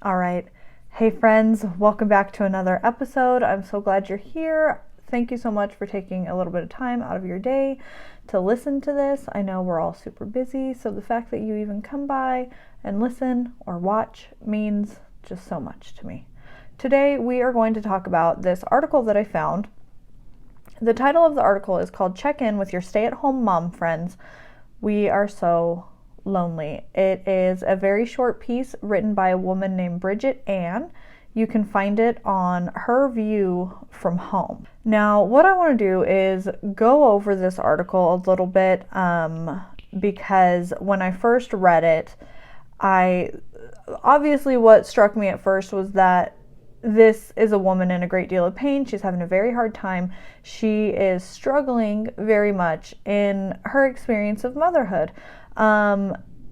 All right. Hey friends, welcome back to another episode. I'm so glad you're here. Thank you so much for taking a little bit of time out of your day to listen to this. I know we're all super busy, so the fact that you even come by and listen or watch means just so much to me. Today we are going to talk about this article that I found. The title of the article is called Check In with Your Stay-at-Home Mom Friends. We are so lonely. It is a very short piece written by a woman named Bridget Ann. You can find it on Her View from Home. Now, what I want to do is go over this article a little bit because when I first read it, obviously what struck me at first was that this is a woman in a great deal of pain. She's having a very hard time. She is struggling very much in her experience of motherhood.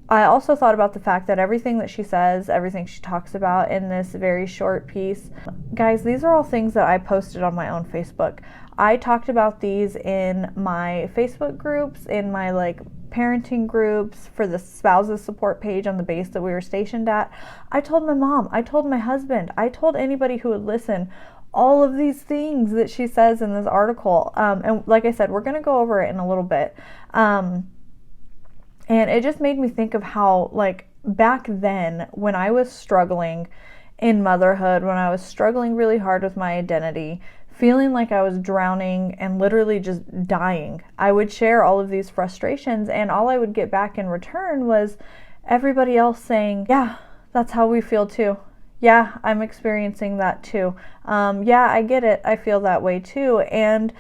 I also thought about the fact that everything that she says, everything she talks about in this very short piece, guys, these are all things that I posted on my own Facebook. I talked about these in my Facebook groups, in my parenting groups for the spouses support page on the base that we were stationed at. I told my mom, I told my husband, I told anybody who would listen all of these things that she says in this article. And like I said, we're going to go over it in a little bit. And it just made me think of how, back then, when I was struggling in motherhood, when I was struggling really hard with my identity, feeling like I was drowning and literally just dying, I would share all of these frustrations, and all I would get back in return was everybody else saying, yeah, that's how we feel too. Yeah, I'm experiencing that too. Yeah, I get it. I feel that way too. And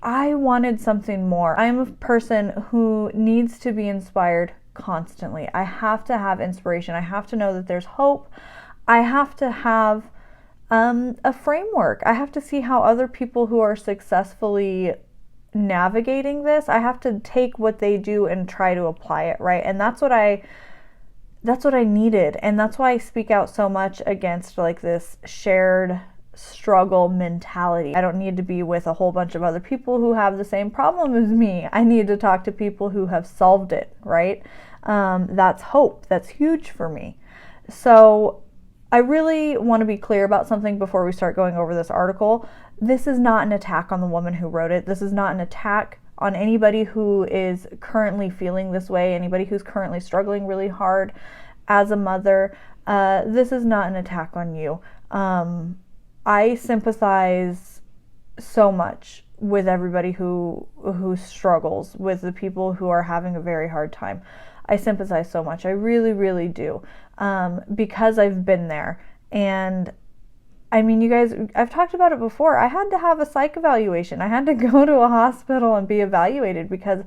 I wanted something more. I'm a person who needs to be inspired constantly. I have to have inspiration. I have to know that there's hope. I have to have a framework. I have to see how other people who are successfully navigating this, I have to take what they do and try to apply it, right? And that's what I needed. And that's why I speak out so much against this shared struggle mentality. I don't need to be with a whole bunch of other people who have the same problem as me. I need to talk to people who have solved it, right? That's hope. That's huge for me. So I really want to be clear about something before we start going over this article. This is not an attack on the woman who wrote it. This is not an attack on anybody who is currently feeling this way, anybody who's currently struggling really hard as a mother. This is not an attack on you. I sympathize so much with everybody who struggles, with the people who are having a very hard time. I sympathize so much. I really, really do, because I've been there. And I mean, you guys, I've talked about it before. I had to have a psych evaluation. I had to go to a hospital and be evaluated because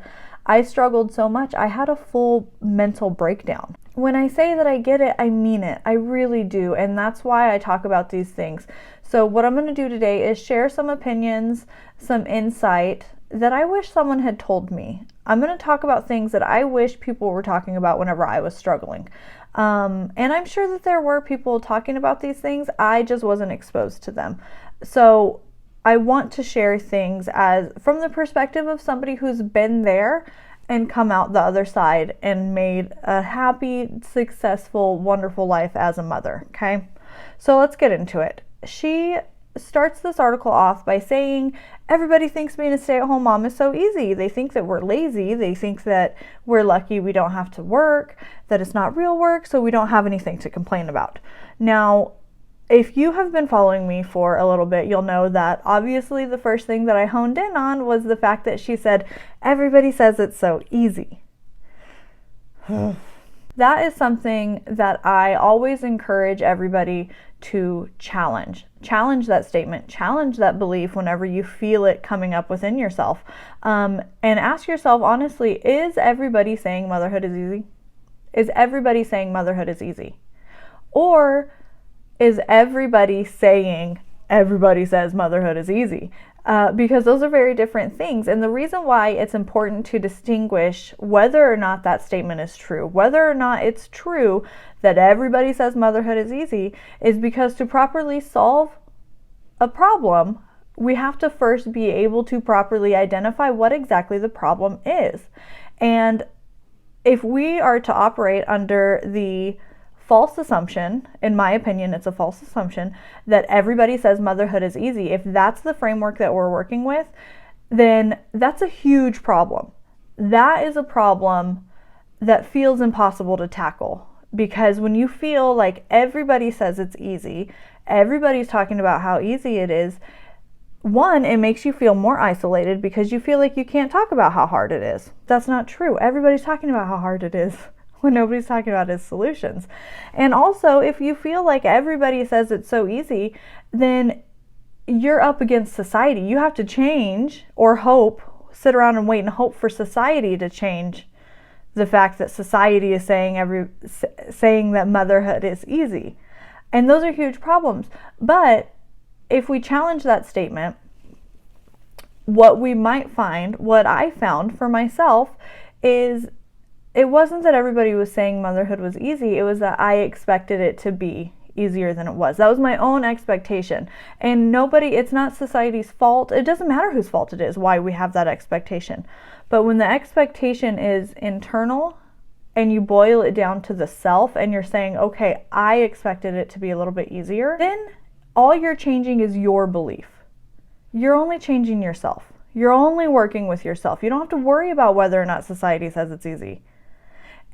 I struggled so much. I had a full mental breakdown. When I say that I get it, I mean it. I really do. And that's why I talk about these things. So what I'm going to do today is share some opinions, some insight that I wish someone had told me. I'm going to talk about things that I wish people were talking about whenever I was struggling. And I'm sure that there were people talking about these things. I just wasn't exposed to them. So I want to share things as from the perspective of somebody who's been there and come out the other side and made a happy, successful, wonderful life as a mother, okay? So let's get into it. She starts this article off by saying, everybody thinks being a stay-at-home mom is so easy. They think that we're lazy. They think that we're lucky we don't have to work, that it's not real work, so we don't have anything to complain about. Now, if you have been following me for a little bit, you'll know that obviously the first thing that I honed in on was the fact that she said, everybody says it's so easy. That is something that I always encourage everybody to challenge. Challenge that statement, challenge that belief whenever you feel it coming up within yourself. And ask yourself, honestly, is everybody saying motherhood is easy? Is everybody saying motherhood is easy? Or is everybody saying everybody says motherhood is easy? Because those are very different things. And the reason why it's important to distinguish whether or not that statement is true, whether or not it's true that everybody says motherhood is easy, is because to properly solve a problem, we have to first be able to properly identify what exactly the problem is. And if we are to operate under the false assumption, in my opinion, it's a false assumption that everybody says motherhood is easy. If that's the framework that we're working with, then that's a huge problem. That is a problem that feels impossible to tackle, because when you feel like everybody says it's easy, everybody's talking about how easy it is, one, it makes you feel more isolated because you feel like you can't talk about how hard it is. That's not true. Everybody's talking about how hard it is. What nobody's talking about is solutions. And also, if you feel like everybody says it's so easy, then you're up against society. You have to change or hope, sit around and wait and hope for society to change the fact that society is saying that motherhood is easy. And those are huge problems. But if we challenge that statement, what we might find, what I found for myself, is it wasn't that everybody was saying motherhood was easy. It was that I expected it to be easier than it was. That was my own expectation. And it's not society's fault. It doesn't matter whose fault it is, why we have that expectation. But when the expectation is internal and you boil it down to the self and you're saying, okay, I expected it to be a little bit easier, then all you're changing is your belief. You're only changing yourself. You're only working with yourself. You don't have to worry about whether or not society says it's easy.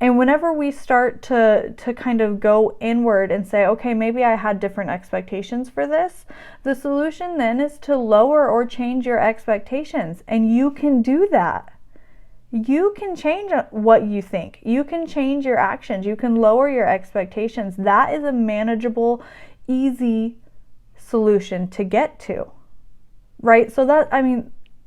And whenever we start to kind of go inward and say, okay, maybe I had different expectations for this, the solution then is to lower or change your expectations. And you can do that. You can change what you think. You can change your actions. You can lower your expectations. That is a manageable, easy solution to get to, right? So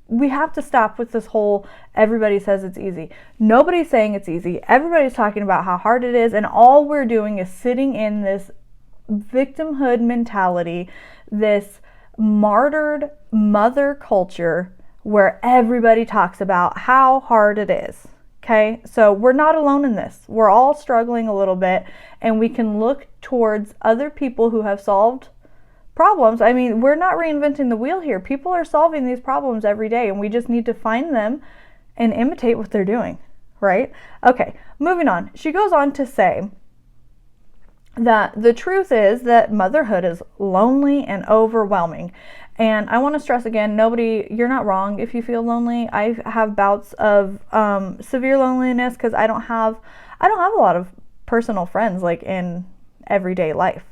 we have to stop with this whole everybody says it's easy. Nobody's saying it's easy. Everybody's talking about how hard it is, and all we're doing is sitting in this victimhood mentality, this martyred mother culture where everybody talks about how hard it is. Okay, so we're not alone in this. We're all struggling a little bit, and we can look towards other people who have solved problems. I mean, we're not reinventing the wheel here. People are solving these problems every day, and we just need to find them and imitate what they're doing, right? Okay, moving on. She goes on to say that the truth is that motherhood is lonely and overwhelming. And I want to stress again, you're not wrong if you feel lonely. I have bouts of severe loneliness because I don't have a lot of personal friends like in everyday life.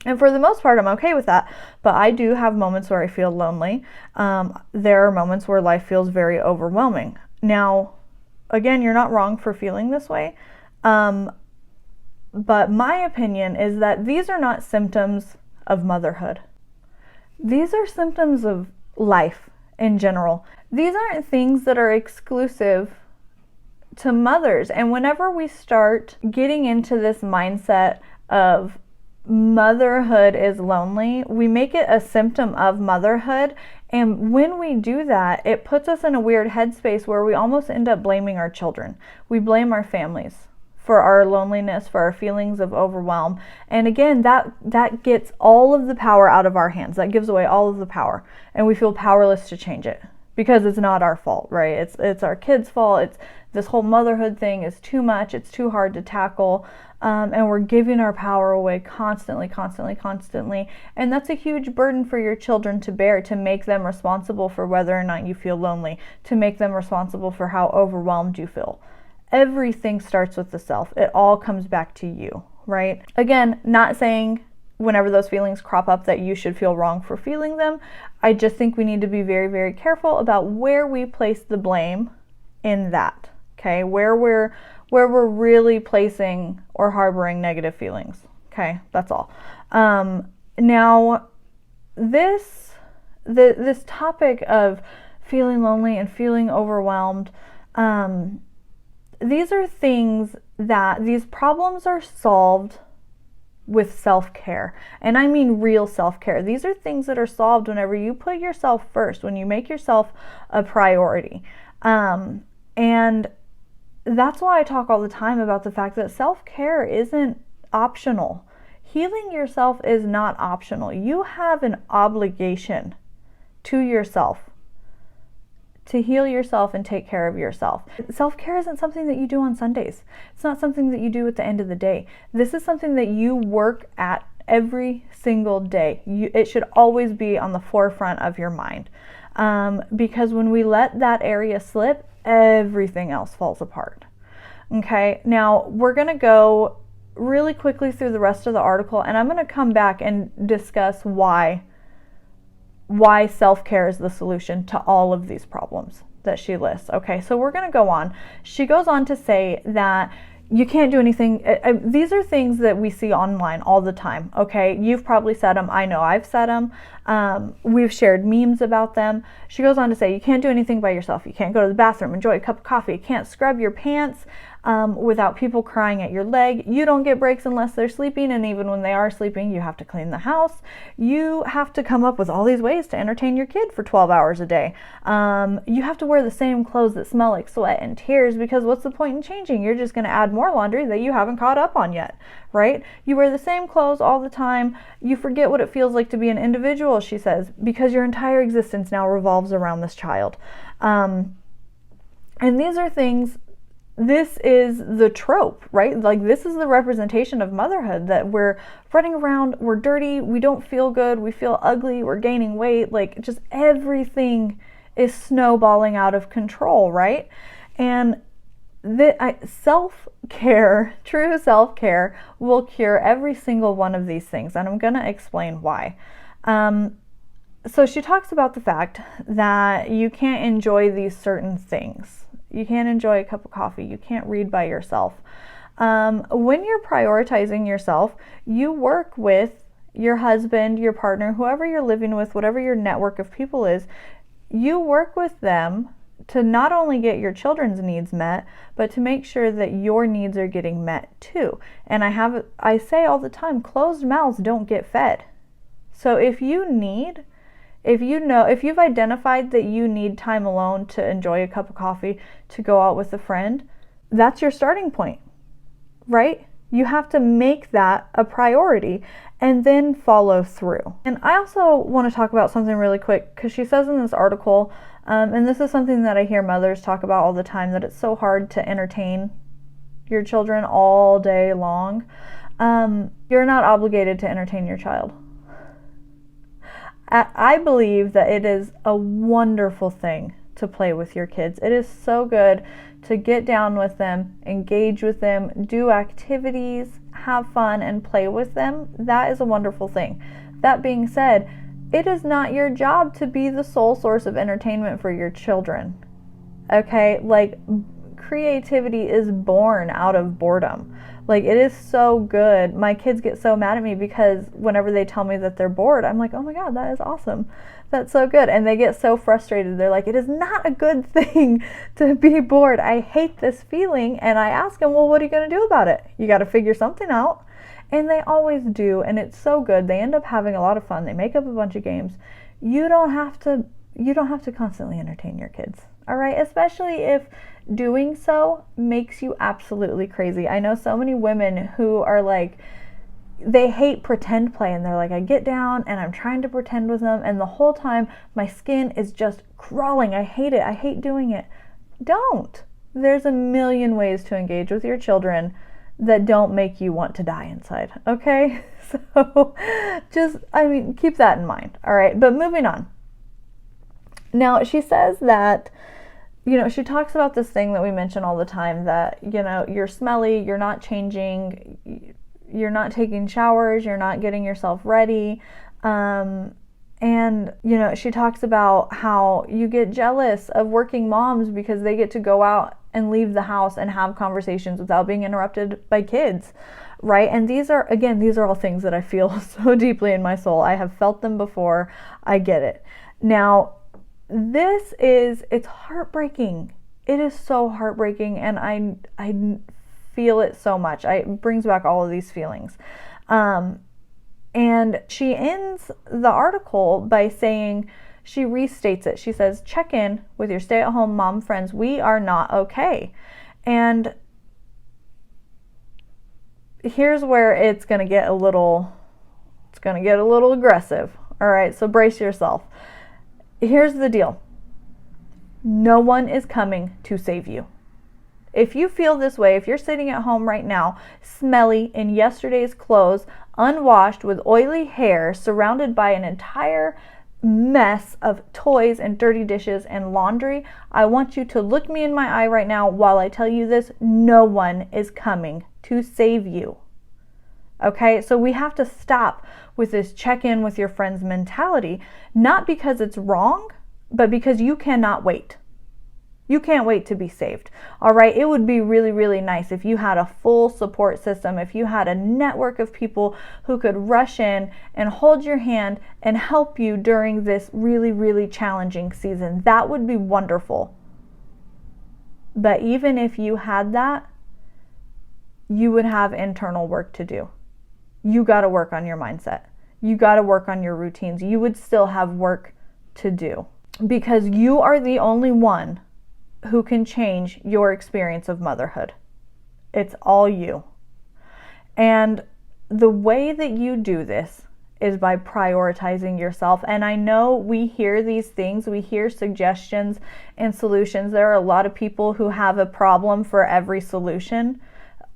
And for the most part, I'm okay with that. But I do have moments where I feel lonely. There are moments where life feels very overwhelming. Now, again, you're not wrong for feeling this way. But my opinion is that these are not symptoms of motherhood. These are symptoms of life in general. These aren't things that are exclusive to mothers. And whenever we start getting into this mindset of motherhood is lonely, we make it a symptom of motherhood. And when we do that, it puts us in a weird headspace where we almost end up blaming our children. We blame our families for our loneliness, for our feelings of overwhelm. And again, that gets all of the power out of our hands. That gives away all of the power. And we feel powerless to change it because it's not our fault, right? It's our kids' fault. It's this whole motherhood thing is too much. It's too hard to tackle. And we're giving our power away constantly. And that's a huge burden for your children to bear, to make them responsible for whether or not you feel lonely, to make them responsible for how overwhelmed you feel. Everything starts with the self. It all comes back to you, right? Again, not saying whenever those feelings crop up that you should feel wrong for feeling them. I just think we need to be very, very careful about where we place the blame in that, okay? Where we're really placing or harboring negative feelings, okay? That's all. Now, this topic of feeling lonely and feeling overwhelmed, these are things that these problems are solved with self-care. And I mean real self-care. These are things that are solved whenever you put yourself first, when you make yourself a priority. And that's why I talk all the time about the fact that self-care isn't optional. Healing yourself is not optional. You have an obligation to yourself to heal yourself and take care of yourself. Self-care isn't something that you do on Sundays. It's not something that you do at the end of the day. This is something that you work at every single day. It should always be on the forefront of your mind. Because when we let that area slip, everything else falls apart. Okay, now we're going to go really quickly through the rest of the article, and I'm going to come back and discuss why self-care is the solution to all of these problems that she lists. Okay, so we're going to go on. She goes on to say that you can't do anything. These are things that we see online all the time. Okay, you've probably said them. I know I've said them. We've shared memes about them. She goes on to say you can't do anything by yourself. You can't go to the bathroom, enjoy a cup of coffee. You can't scrub your pants without people crying at your leg. You don't get breaks unless they're sleeping, and even when they are sleeping, you have to clean the house. You have to come up with all these ways to entertain your kid for 12 hours a day. You have to wear the same clothes that smell like sweat and tears, because what's the point in changing? You're just going to add more laundry that you haven't caught up on yet, right? You wear the same clothes all the time. You forget what it feels like to be an individual, she says, because your entire existence now revolves around this child. And these are things. This is the trope, right? Like, this is the representation of motherhood, that we're running around, we're dirty, we don't feel good, we feel ugly, we're gaining weight, like just everything is snowballing out of control, right? And self-care, true self-care, will cure every single one of these things, and I'm going to explain why. So she talks about the fact that you can't enjoy these certain things. You can't enjoy a cup of coffee. You can't read by yourself. When you're prioritizing yourself, you work with your husband, your partner, whoever you're living with, whatever your network of people is, you work with them to not only get your children's needs met, but to make sure that your needs are getting met too. And I say all the time, closed mouths don't get fed. So if you've identified that you need time alone to enjoy a cup of coffee, to go out with a friend, that's your starting point, right? You have to make that a priority and then follow through. And I also want to talk about something really quick, because she says in this article, and this is something that I hear mothers talk about all the time, that it's so hard to entertain your children all day long. You're not obligated to entertain your child. I believe that it is a wonderful thing to play with your kids. It is so good to get down with them, engage with them, do activities, have fun, and play with them. That is a wonderful thing. That being said, it is not your job to be the sole source of entertainment for your children. Okay? Like, creativity is born out of boredom. Like, it is so good. My kids get so mad at me because whenever they tell me that they're bored, I'm like, oh my God, that is awesome. That's so good. And they get so frustrated. They're like, it is not a good thing to be bored. I hate this feeling. And I ask them, well, what are you going to do about it? You got to figure something out. And they always do. And it's so good. They end up having a lot of fun. They make up a bunch of games. You don't have to constantly entertain your kids. All right? Especially if doing so makes you absolutely crazy. I know so many women who are like, they hate pretend play, and they're like, I get down and I'm trying to pretend with them, and the whole time my skin is just crawling. I hate it. I hate doing it. Don't. There's a million ways to engage with your children that don't make you want to die inside. Okay? So keep that in mind. All right. But moving on. Now, she says that, she talks about this thing that we mention all the time, that, you're smelly, you're not changing, you're not taking showers, you're not getting yourself ready. And, she talks about how you get jealous of working moms because they get to go out and leave the house and have conversations without being interrupted by kids, right? And these are all things that I feel so deeply in my soul. I have felt them before. I get it. Now, it's heartbreaking. It is so heartbreaking, and I feel it so much. It brings back all of these feelings. And she ends the article by saying, she restates it. She says, check in with your stay-at-home mom friends. We are not okay. And here's where it's going to get a little aggressive. All right, so brace yourself. Here's the deal. no one is coming to save you. If you feel this way, if you're sitting at home right now, smelly in yesterday's clothes, unwashed with oily hair, surrounded by an entire mess of toys and dirty dishes and laundry, I want you to look me in my eye right now while I tell you this: no one is coming to save you. Okay, so we have to stop with this check-in with your friends mentality, not because it's wrong, but because you cannot wait. You can't wait to be saved. All right, it would be really, really nice if you had a full support system, if you had a network of people who could rush in and hold your hand and help you during this really, really challenging season. That would be wonderful. But even if you had that, you would have internal work to do. You got to work on your mindset. You got to work on your routines. You would still have work to do because you are the only one who can change your experience of motherhood. It's all you. And the way that you do this is by prioritizing yourself. And I know we hear these things, we hear suggestions and solutions. There are a lot of people who have a problem for every solution.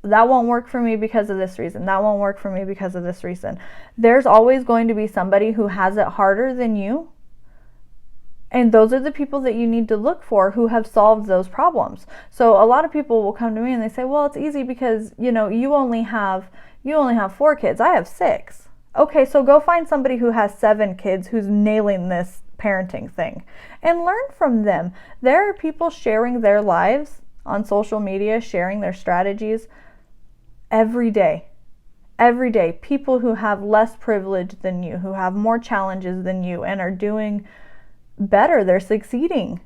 That won't work for me because of this reason. That won't work for me because of this reason. There's always going to be somebody who has it harder than you. And those are the people that you need to look for who have solved those problems. So a lot of people will come to me and they say, well, it's easy because, you only have 4 kids. I have 6. Okay, so go find somebody who has 7 kids who's nailing this parenting thing and learn from them. There are people sharing their lives on social media, sharing their strategies every day. Every day, people who have less privilege than you, who have more challenges than you and are doing better, they're succeeding.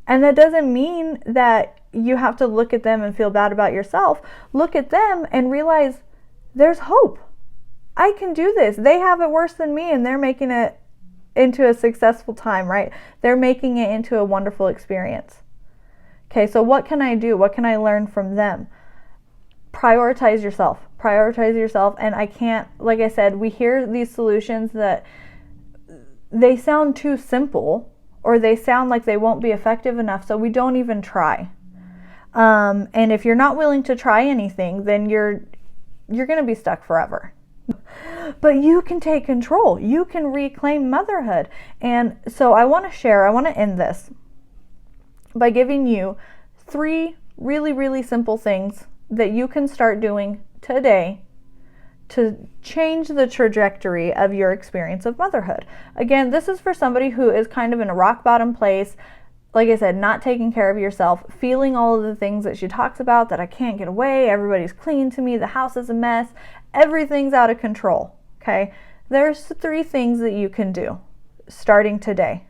And that doesn't mean that you have to look at them and feel bad about yourself. Look at them and realize there's hope. I can do this. They have it worse than me and they're making it into a successful time, right? They're making it into a wonderful experience. Okay, so what can I do? What can I learn from them? Prioritize yourself. Prioritize yourself. And I can't, like I said, we hear these solutions that they sound too simple or they sound like they won't be effective enough, so we don't even try. And if you're not willing to try anything, then you're going to be stuck forever. But you can take control. You can reclaim motherhood. And so I want to end this by giving you 3 really, really simple things that you can start doing today to change the trajectory of your experience of motherhood. Again, this is for somebody who is kind of in a rock bottom place. Like I said, not taking care of yourself, feeling all of the things that she talks about, that I can't get away, everybody's clean to me, the house is a mess, everything's out of control, okay? There's 3 things that you can do starting today.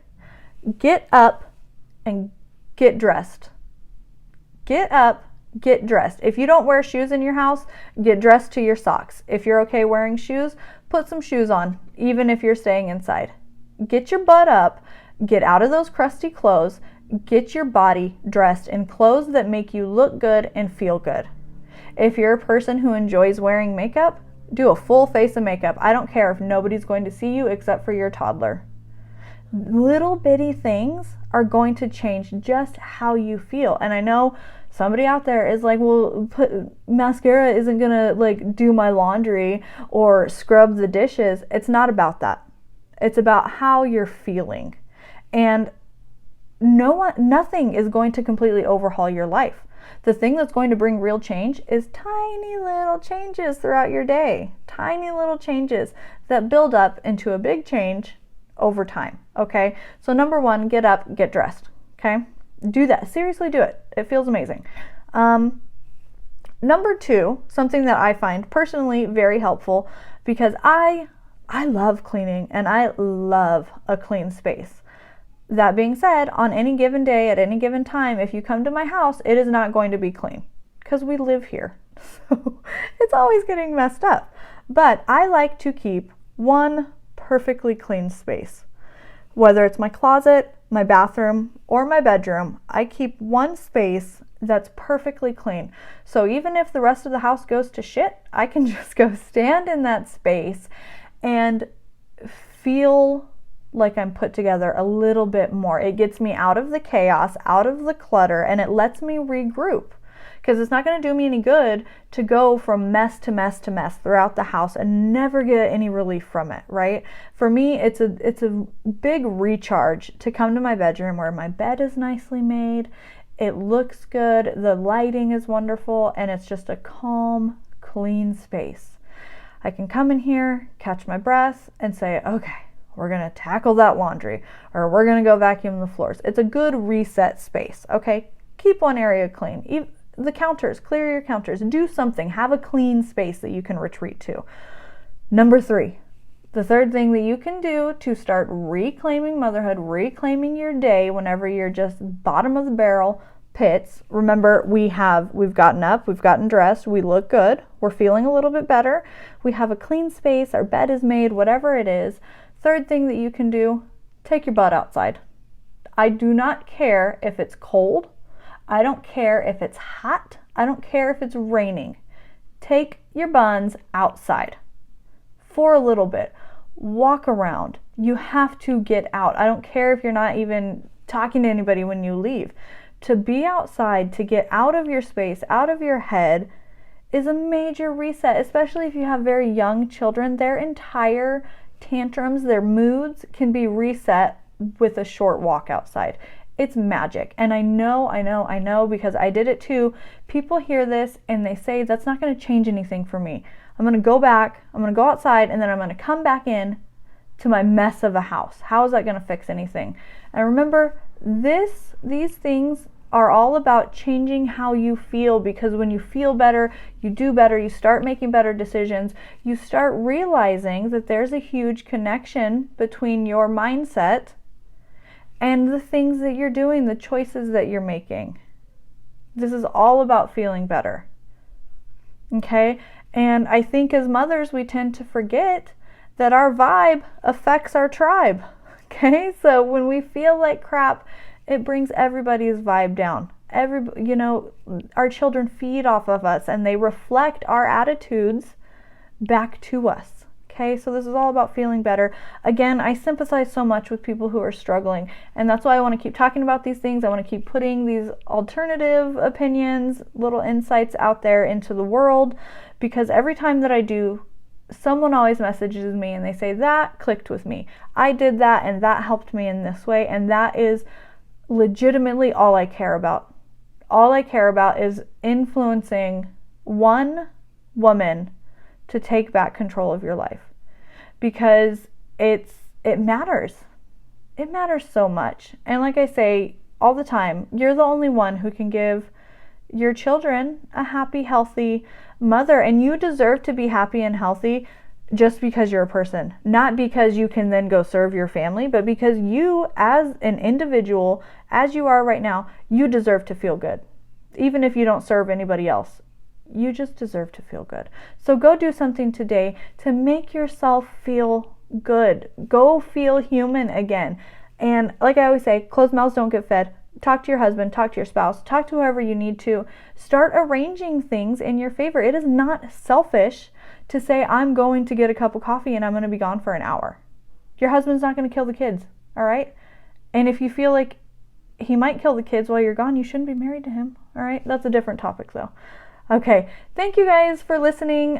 Get up and get dressed. Get up, get dressed. If you don't wear shoes in your house, get dressed to your socks. If you're okay wearing shoes, put some shoes on, even if you're staying inside. Get your butt up, get out of those crusty clothes, get your body dressed in clothes that make you look good and feel good. If you're a person who enjoys wearing makeup, do a full face of makeup. I don't care if nobody's going to see you except for your toddler. Little bitty things are going to change just how you feel. And I know somebody out there is like, well, mascara isn't gonna do my laundry or scrub the dishes. It's not about that. It's about how you're feeling. And nothing is going to completely overhaul your life. The thing that's going to bring real change is tiny little changes throughout your day. Tiny little changes that build up into a big change over time, okay? So number 1, get up, get dressed, okay? Do that. Seriously, do it. It feels amazing. Number 2, something that I find personally very helpful, because I love cleaning and I love a clean space. That being said, on any given day, at any given time, if you come to my house, it is not going to be clean because we live here. So it's always getting messed up. But I like to keep one perfectly clean space. Whether it's my closet, my bathroom, or my bedroom, I keep one space that's perfectly clean. So even if the rest of the house goes to shit, I can just go stand in that space and feel like I'm put together a little bit more. It gets me out of the chaos, out of the clutter, and it lets me regroup. Because it's not going to do me any good to go from mess to mess to mess throughout the house and never get any relief from it, right? For me, it's a big recharge to come to my bedroom where my bed is nicely made, it looks good, the lighting is wonderful, and it's just a calm, clean space. I can come in here, catch my breath, and say, okay, we're going to tackle that laundry, or we're going to go vacuum the floors. It's a good reset space, okay? Keep one area clean. The counters, clear your counters, do something, have a clean space that you can retreat to. Number 3, the third thing that you can do to start reclaiming motherhood, reclaiming your day whenever you're just bottom of the barrel pits. Remember, we've gotten up, we've gotten dressed, we look good, we're feeling a little bit better, we have a clean space, our bed is made, whatever it is. Third thing that you can do, take your butt outside. I do not care if it's cold. I don't care if it's hot. I don't care if it's raining. Take your buns outside for a little bit. Walk around. You have to get out. I don't care if you're not even talking to anybody when you leave. To be outside, to get out of your space, out of your head, is a major reset, especially if you have very young children. Their entire tantrums, their moods can be reset with a short walk outside. It's magic. And I know because I did it too. People hear this and they say, that's not going to change anything for me. I'm going to go back, I'm going to go outside, and then I'm going to come back in to my mess of a house. How is that going to fix anything? And remember, these things are all about changing how you feel, because when you feel better, you do better, you start making better decisions, you start realizing that there's a huge connection between your mindset and the things that you're doing, the choices that you're making. This is all about feeling better. Okay? And I think as mothers, we tend to forget that our vibe affects our tribe. Okay? So when we feel like crap, it brings everybody's vibe down. Our children feed off of us and they reflect our attitudes back to us. Okay, so this is all about feeling better. Again, I sympathize so much with people who are struggling, and that's why I want to keep talking about these things. I want to keep putting these alternative opinions, little insights out there into the world, because every time that I do, someone always messages me and they say, that clicked with me. I did that and that helped me in this way, and that is legitimately all I care about. All I care about is influencing one woman to take back control of your life, because it matters. It matters so much. And like I say all the time, you're the only one who can give your children a happy, healthy mother, and you deserve to be happy and healthy just because you're a person, not because you can then go serve your family, but because you as an individual, as you are right now, you deserve to feel good. Even if you don't serve anybody else, you just deserve to feel good. So go do something today to make yourself feel good. Go feel human again. And like I always say, closed mouths don't get fed. Talk to your husband, talk to your spouse, talk to whoever you need to. Start arranging things in your favor. It is not selfish to say, I'm going to get a cup of coffee and I'm going to be gone for an hour. Your husband's not going to kill the kids, all right? And if you feel like he might kill the kids while you're gone, you shouldn't be married to him, all right? That's a different topic though. Okay, thank you guys for listening.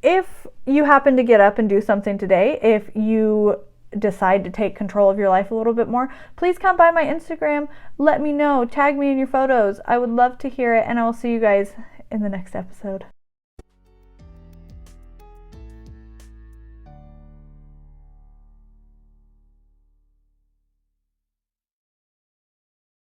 If you happen to get up and do something today, if you decide to take control of your life a little bit more, please come by my Instagram. Let me know. Tag me in your photos. I would love to hear it, and I will see you guys in the next episode.